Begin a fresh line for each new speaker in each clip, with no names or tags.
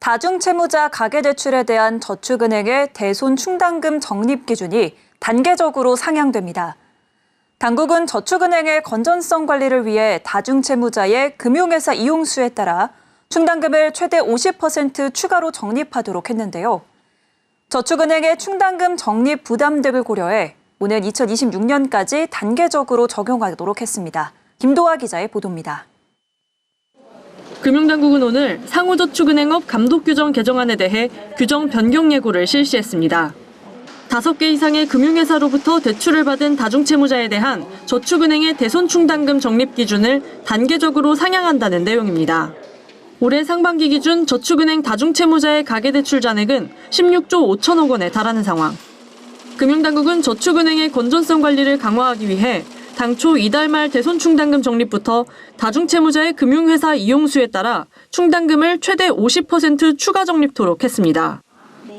다중채무자 가계대출에 대한 저축은행의 대손 충당금 적립 기준이 단계적으로 상향됩니다. 당국은 저축은행의 건전성 관리를 위해 다중채무자의 금융회사 이용수에 따라 충당금을 최대 50% 추가로 적립하도록 했는데요. 저축은행의 충당금 적립 부담 등을 고려해 오는 2026년까지 단계적으로 적용하도록 했습니다. 김도하 기자의 보도입니다.
금융당국은 오늘 상호저축은행업 감독규정 개정안에 대해 규정 변경 예고를 실시했습니다. 5개 이상의 금융회사로부터 대출을 받은 다중채무자에 대한 저축은행의 대손충당금 적립 기준을 단계적으로 상향한다는 내용입니다. 올해 상반기 기준 저축은행 다중채무자의 가계대출 잔액은 16조 5천억 원에 달하는 상황. 금융당국은 저축은행의 건전성 관리를 강화하기 위해 당초 이달 말 대손충당금 적립부터 다중채무자의 금융회사 이용수에 따라 충당금을 최대 50% 추가 적립토록 했습니다.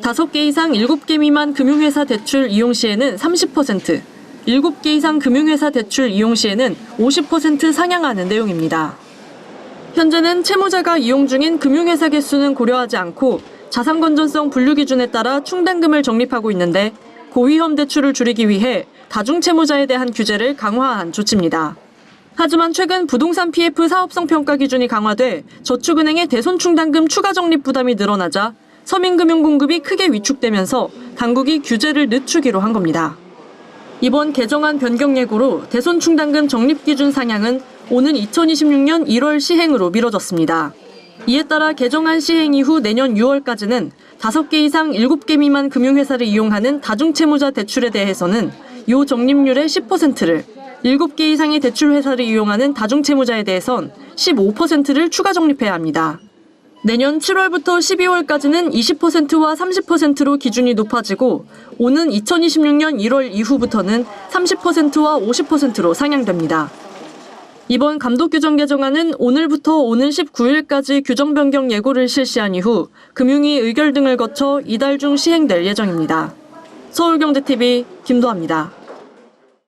5개 이상 7개 미만 금융회사 대출 이용 시에는 30%, 7개 이상 금융회사 대출 이용 시에는 50% 상향하는 내용입니다. 현재는 채무자가 이용 중인 금융회사 개수는 고려하지 않고 자산 건전성 분류 기준에 따라 충당금을 적립하고 있는데 고위험 대출을 줄이기 위해 다중채무자에 대한 규제를 강화한 조치입니다. 하지만 최근 부동산 PF 사업성 평가 기준이 강화돼 저축은행의 대손충당금 추가 적립 부담이 늘어나자 서민금융 공급이 크게 위축되면서 당국이 규제를 늦추기로 한 겁니다. 이번 개정안 변경 예고로 대손충당금 적립 기준 상향은 오는 2026년 1월 시행으로 미뤄졌습니다. 이에 따라 개정안 시행 이후 내년 6월까지는 5개 이상 7개 미만 금융회사를 이용하는 다중채무자 대출에 대해서는 요 적립률의 10%를, 7개 이상의 대출회사를 이용하는 다중채무자에 대해선 15%를 추가 적립해야 합니다. 내년 7월부터 12월까지는 20%와 30%로 기준이 높아지고 오는 2026년 1월 이후부터는 30%와 50%로 상향됩니다. 이번 감독규정 개정안은 오늘부터 오는 19일까지 규정 변경 예고를 실시한 이후 금융위 의결 등을 거쳐 이달 중 시행될 예정입니다. 서울경제TV 김도하입니다.